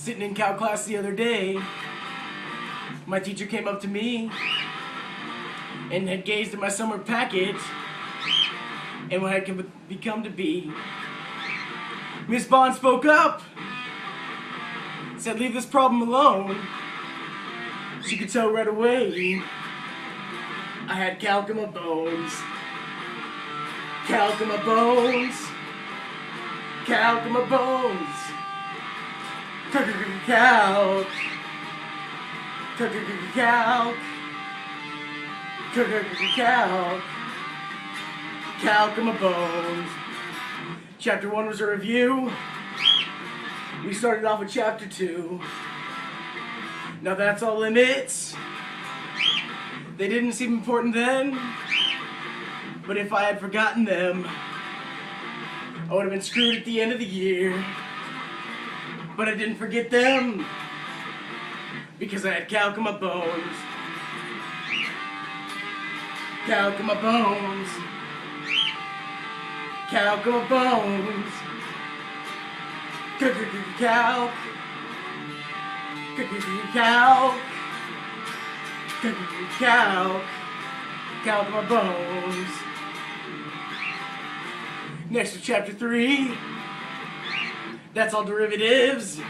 Sitting in calc class the other day, my teacher came up to me and had gazed at my summer packet and what had become to be. Miss Bond spoke up, said, "Leave this problem alone." She could tell right away I had calc in my bones. Calc in my bones. Calc in my bones. Calc. Calc. Calc. Calc in my bones. Chapter 1 was a review. We started off with Chapter 2. Now that's all limits. They didn't seem important then, but if I had forgotten them, I would have been screwed at the end of the year. But I didn't forget them, because I had calc in my bones. Calc in my bones. Calc in my bones. Calc. Calc. Calc. Calc in my bones. Next to Chapter 3. That's all derivatives.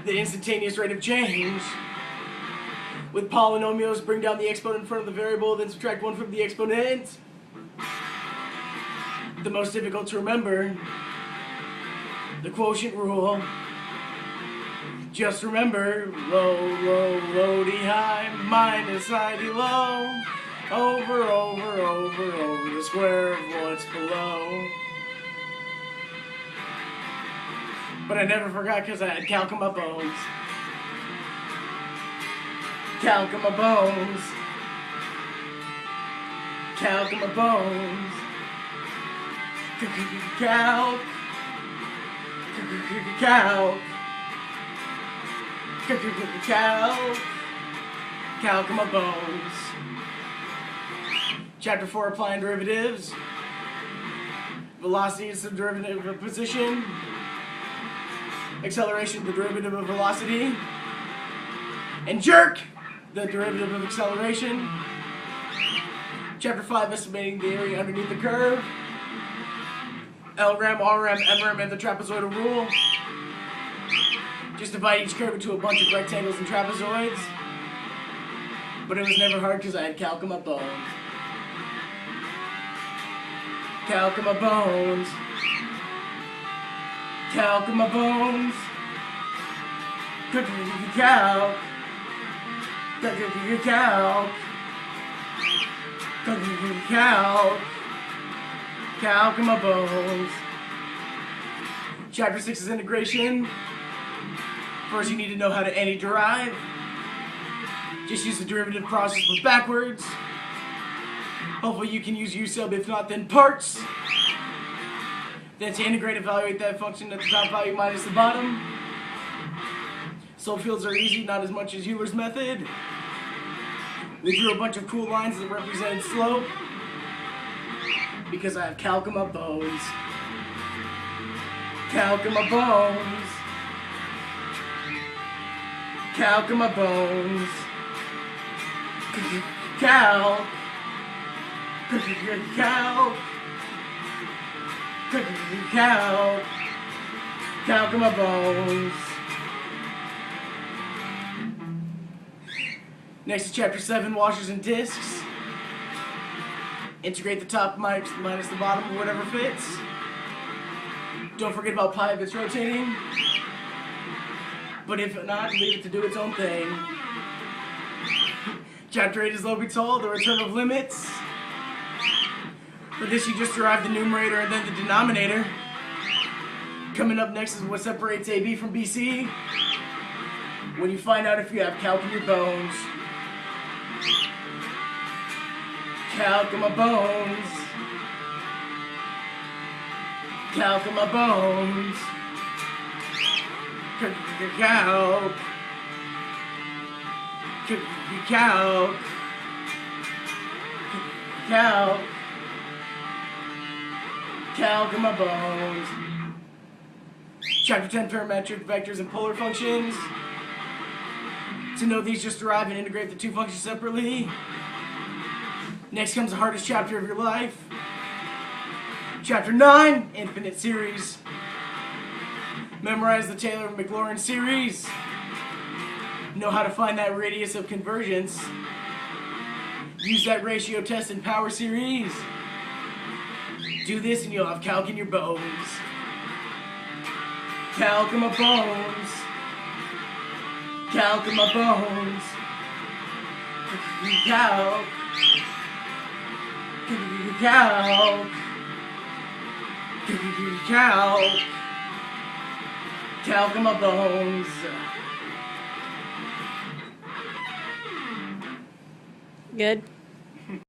The instantaneous rate of change. With polynomials, bring down the exponent in front of the variable, then subtract 1 from the exponent. The most difficult to remember, the quotient rule. Just remember, low, d high, minus ID low, over, the square of what's below. But I never forgot because I had calc in my bones. Calc in my bones. Calc in my bones. Calc. Calc. Calc. Calc in my bones. Chapter 4, applying derivatives. Velocity is the derivative of position. Acceleration, the derivative of velocity. And jerk, the derivative of acceleration. Chapter 5, estimating the area underneath the curve. LREM, RREM, MREM, and the trapezoidal rule. Just divide each curve into a bunch of rectangles and trapezoids. But it was never hard because I had calc in my bones. Calc in my bones. Calc in my bones. Calc. Calc. Calc. Calc in my bones. Chapter 6 is integration. First, you need to know how to antiderive. Just use the derivative process but backwards. Hopefully you can use U sub, if not then parts. Then to integrate, evaluate that function at the top value minus the bottom. Subfields are easy, not as much as Euler's method. We drew a bunch of cool lines that represented slope because I have calc in my bones. Calc in my bones. Calc in my bones. Calc. Calc. Calc. Calc in my bones. Next is Chapter 7, washers and discs. Integrate the top minus the bottom, whatever fits. Don't forget about pi if it's rotating. But if not, leave it to do its own thing. Chapter 8 is L'Hopital, the return of limits. For this, you just derive the numerator and then the denominator. Coming up next is what separates AB from BC. When you find out if you have calc in your bones. Calc in my bones. Calc in my bones. Calc. Calc. Calc. Calc in my bones. Chapter 10, parametric vectors and polar functions. To know these, just derive and integrate the two functions separately. Next comes the hardest chapter of your life. Chapter 9, infinite series. Memorize the Taylor-Maclaurin series. Know how to find that radius of convergence. Use that ratio test in power series. Do this and you'll have calc in your bones. Calc in my bones. Calc in my bones. Calc. Calc. Calc. Calc in my bones. Good.